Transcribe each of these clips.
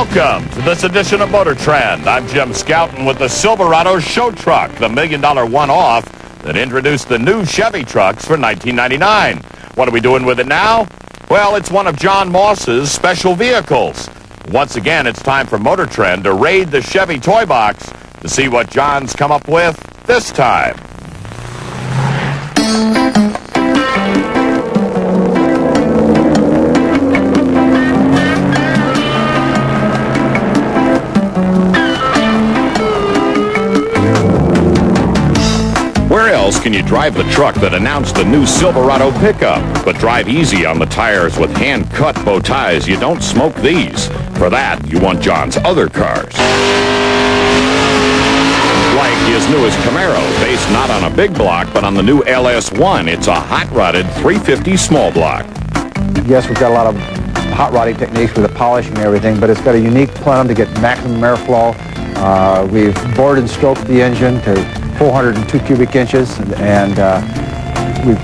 Welcome to this edition of Motor Trend. I'm Jim Scouten with the Silverado Show Truck, the $1 million one-off that introduced the new Chevy trucks for 1999. What are we doing with it now? Well, it's one of John Moss's special vehicles. Once again, it's time for Motor Trend to raid the Chevy toy box to see what John's come up with this time. Where else can you drive the truck that announced the new Silverado pickup? But drive easy on the tires with hand-cut bow ties. You don't smoke these. For that, you want John's other cars. Like his newest Camaro, based not on a big block, but on the new LS1. It's a hot-rodded 350 small block. Yes, we've got a lot of hot rodding techniques with the polishing and everything, but it's got a unique plenum to get maximum airflow. We've bored and stroked the engine to 402 cubic inches, and we've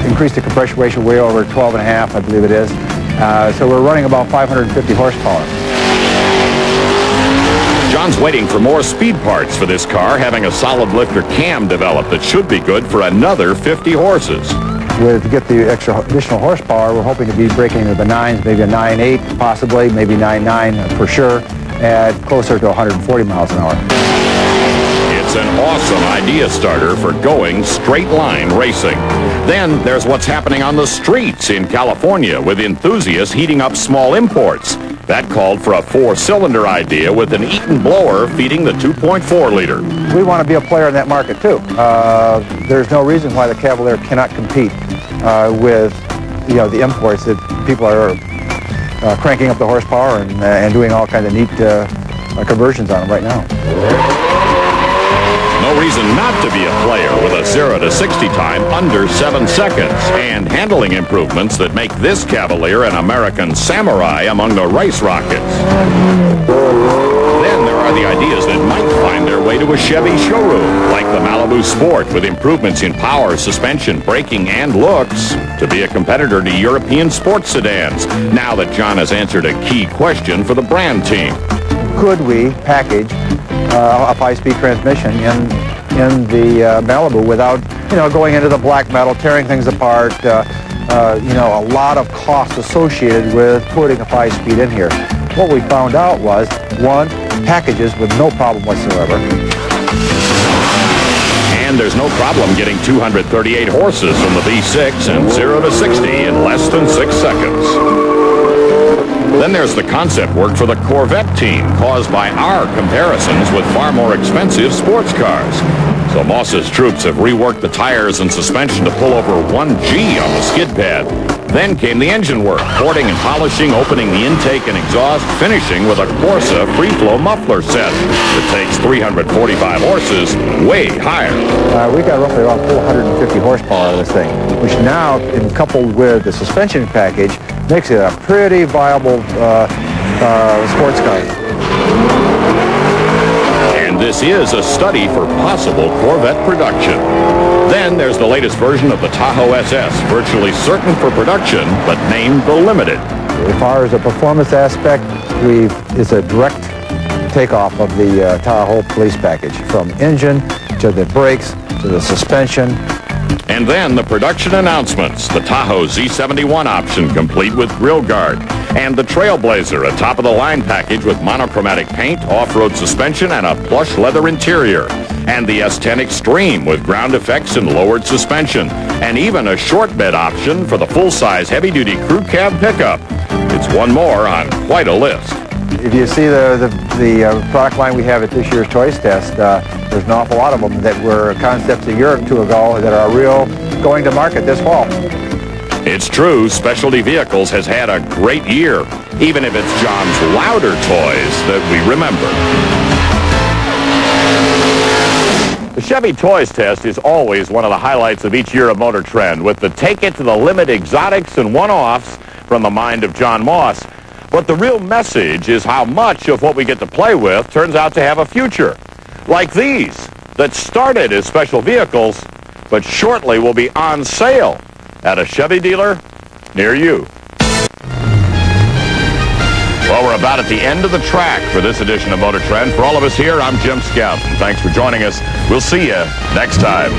increased the compression ratio way over 12.5, I believe it is. So we're running about 550 horsepower. John's waiting for more speed parts for this car, having a solid lifter cam developed that should be good for another 50 horses. To get the extra additional horsepower, we're hoping to be breaking into the 9s, maybe a 9.8 possibly, maybe 9.9 for sure, at closer to 140 miles an hour. It's an awesome idea starter for going straight line racing. Then there's what's happening on the streets in California with enthusiasts heating up small imports. That called for a 4-cylinder idea with an Eaton blower feeding the 2.4-liter. We want to be a player in that market too. There's no reason why the Cavalier cannot compete with the imports that people are cranking up the horsepower and doing all kinds of neat conversions on them right now. No reason not to be a player with a 0 to 60 time under 7 seconds and handling improvements that make this Cavalier an American samurai among the race rockets. Then there are the ideas that might find their way to a Chevy showroom, like the Malibu Sport with improvements in power, suspension, braking, and looks to be a competitor to European sports sedans, now that John has answered a key question for the brand team. Could we package a high-speed transmission in the Malibu without, going into the black metal, tearing things apart, a lot of costs associated with putting a 5-speed in here. What we found out was, one, packages with no problem whatsoever. And there's no problem getting 238 horses from the V6 and 0 to 60 in less than 6 seconds. Then there's the concept work for the Corvette team, caused by our comparisons with far more expensive sports cars. So Moss's troops have reworked the tires and suspension to pull over 1G on the skid pad. Then came the engine work, porting and polishing, opening the intake and exhaust, finishing with a Corsa free-flow muffler set that takes 345 horses way higher. We got roughly around 450 horsepower of this thing, which now, coupled with the suspension package, makes it a pretty viable sports car. And this is a study for possible Corvette production. Then there's the latest version of the Tahoe SS, virtually certain for production, but named the Limited. As far as the performance aspect, it's a direct takeoff of the Tahoe police package, from engine to the brakes to the suspension. And then the production announcements, the Tahoe Z71 option complete with grill guard, and the Trailblazer, a top-of-the-line package with monochromatic paint, off-road suspension, and a plush leather interior, and the S10 Extreme with ground effects and lowered suspension, and even a short bed option for the full-size heavy-duty crew cab pickup. It's one more on quite a list. If you see the product line we have at this year's Toys Test, there's an awful lot of them that were concepts a year or two ago that are real going to market this fall. It's true, Specialty Vehicles has had a great year, even if it's John's louder toys that we remember. The Chevy Toys Test is always one of the highlights of each year of Motor Trend, with the Take It to the Limit exotics and one-offs from the mind of John Moss. But the real message is how much of what we get to play with turns out to have a future. Like these, that started as special vehicles, but shortly will be on sale at a Chevy dealer near you. Well, we're about at the end of the track for this edition of Motor Trend. For all of us here, I'm Jim Scout, and thanks for joining us. We'll see you next time.